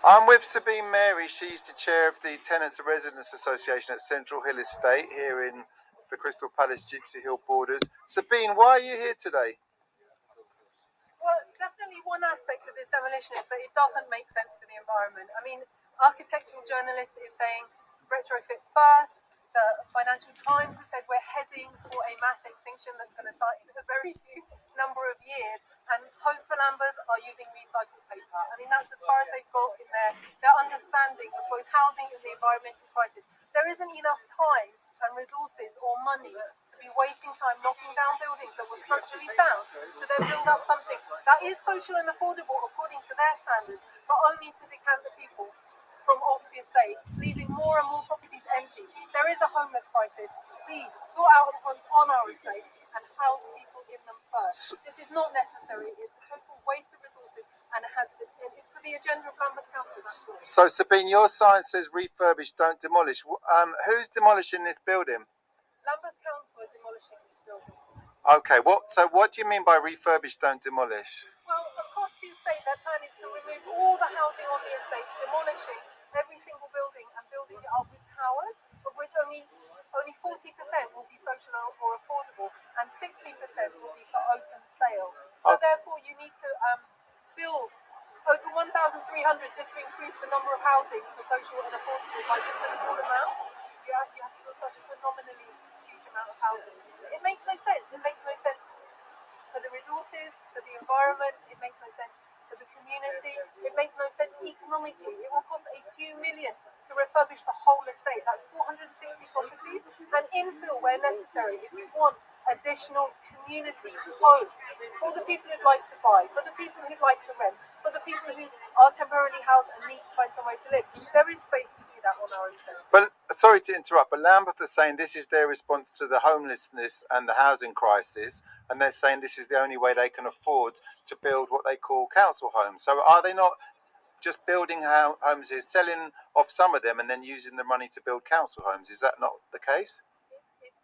I'm with Sabine Mary. She's the chair of the Tenants and Residents Association at Central Hill Estate here in the Crystal Palace Gypsy Hill borders. Sabine, why are you here today? Well, definitely one aspect of this demolition is that it doesn't make sense for the environment. I mean, architectural journalist is saying retrofit first. The Financial Times has said we're heading for a mass extinction that's going to start in a very few number of years. And homes for Lambeth are using recycled paper. I mean, that's as far as they've got in their understanding of both housing and the environmental crisis. There isn't enough time and resources or money to be wasting time knocking down buildings that were structurally sound to then build up something that is social and affordable according to their standards, but only to decant the people from off the estate, leaving more and more properties empty. There is a homeless crisis. Please sort out the homes on our estate and house people in them first. This is not necessary. It's a total waste of resources, and it's for the agenda of Lambeth Council. That's all. So, Sabine, your sign says refurbish, don't demolish. Who's demolishing this building? Lambeth Council is demolishing this building. Okay, so what do you mean by refurbish, don't demolish? Well, across the estate, their plan is to remove all the housing on the estate, demolishing every single building and building it up with towers, of which only 40% will be social or affordable, and 60% will be for open sale. So therefore, you need to build over 1,300 just to increase the number of housing for social and affordable by just a small amount. You have to build such a phenomenally huge amount of housing. It makes no sense. It makes no sense for the resources, for the environment. It makes no sense for the community. It makes no sense economically. It will cost a few million to refurbish the whole estate. That's 460 properties, and infill where necessary if we want additional community homes for the people who'd like to buy, for the people who'd like to rent, for the people who are temporarily housed and need to find somewhere to live. There is space to do that on our estate. But sorry to interrupt, but Lambeth are saying this is their response to the homelessness and the housing crisis, and they're saying this is the only way they can afford to build what they call council homes. So are they not just building homes here, selling off some of them and then using the money to build council homes? Is that not the case?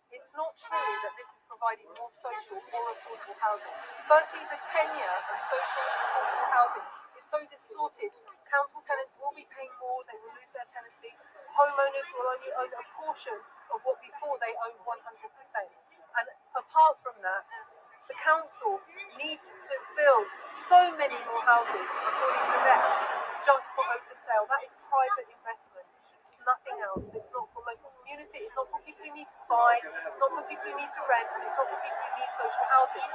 It's not true that this is providing more social or affordable housing. Firstly, the tenure of social and affordable housing is so distorted. Council tenants will be paying more, they will lose their tenancy. Homeowners will only own a portion of what before they owned 100%. And apart from that, the council needs to build so many more houses, according to them, just for open sale. That is private investment. Nothing else. It's not for local community, it's not for people who need to buy, it's not for people who need to rent, and it's not for people who need social housing.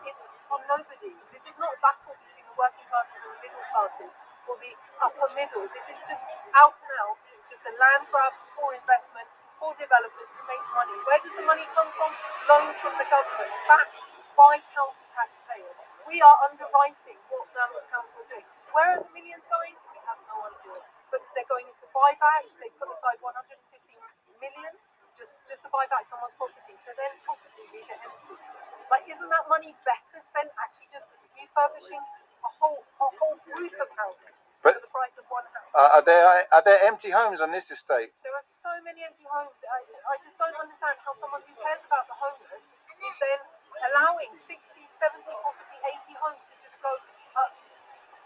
It's for nobody. This is not a battle between the working classes and the middle classes or the upper middle. This is just out and out, just a land grab for investment, for developers to make money. Where does the money come from? Loans from the government, backed by council taxpayers. We are underwriting what Lambeth Council are doing. Where are the millions going? We have no idea. But they're going into buybacks. They put aside 150 million just to buy back someone's property to then possibly leave it empty. Like, isn't that money better spent actually just refurbishing a whole group of houses for the price of one house? Are there empty homes on this estate? There are so many empty homes. I just don't understand how someone who cares about the homeless is then allowing 60, 70, possibly 80 homes to just go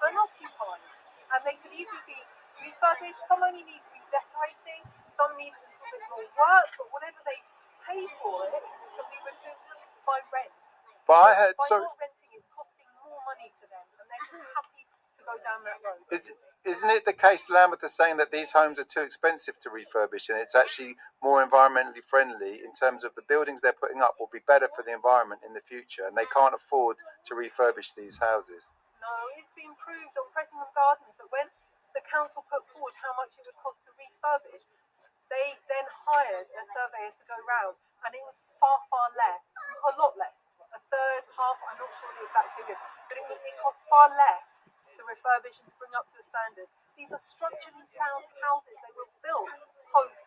unoccupied. And they could easily be refurbished. Some only need redecorating, some need a little bit more work, but whatever they pay for it can be recouped by rent. But I heard, by not renting, it's costing more money to them, and they're just happy to go down that road. Isn't it the case Lambeth are saying that these homes are too expensive to refurbish and it's actually more environmentally friendly in terms of the buildings they're putting up will be better for the environment in the future and they can't afford to refurbish these houses? No, it's been proved on Pressingham Gardens that when the council put forward how much it would cost to refurbish, they then hired a surveyor to go round, and it was far, far less, a lot less, a third, half, I'm not sure the exact figures, but it cost far less to refurbish and to bring up to a standard. These are structurally sound houses. They were built post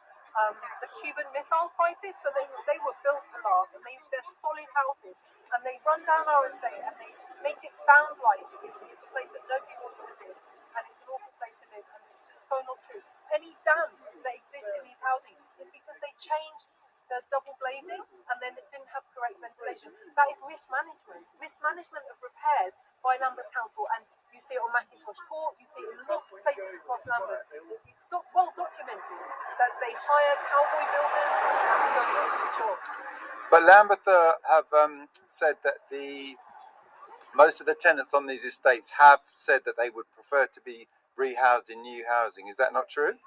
the Cuban Missile Crisis, so they were built to last, and they're solid houses, and they run down our estate, and they make it sound like it's a place that nobody wants to live, and it's an awful place to live, and it's just so not true. Any damp that exists in these housing is because they changed the double glazing, and then it didn't have correct ventilation. That is mismanagement of repairs by Lambeth Council, and you see it on Macintosh Court, you see it in lots of places across Lambeth, it's well documented that they hire cowboy builders and don't do the job. But Lambeth have said that most of the tenants on these estates have said that they would prefer to be rehoused in new housing. Is that not true?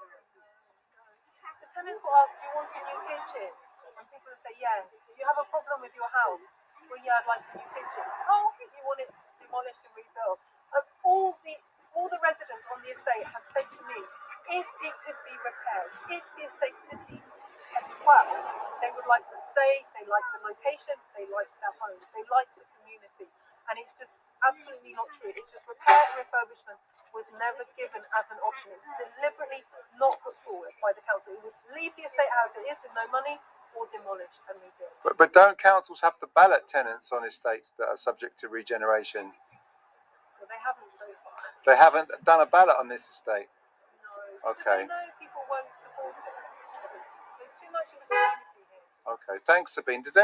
The tenants will ask, do you want a new kitchen? And people will say yes. Do you have a problem with your house? Well, yeah, I'd like a new kitchen. Oh, you want it demolished and rebuilt. And all the residents on the estate have said to me, if it could be repaired, if the estate could be kept well, they would like to stay, they like the location, they like their homes, they like the community. And it's just absolutely not true. It's just repair and refurbishment was never given as an option. It's deliberately not put forward by the council. It was leave the estate as it is with no money or demolish and rebuild. But don't councils have to ballot tenants on estates that are subject to regeneration? Well, they haven't so far. They haven't done a ballot on this estate? No. Okay. Because they know people won't support it. There's too much in the community here. Okay. Thanks, Sabine. Does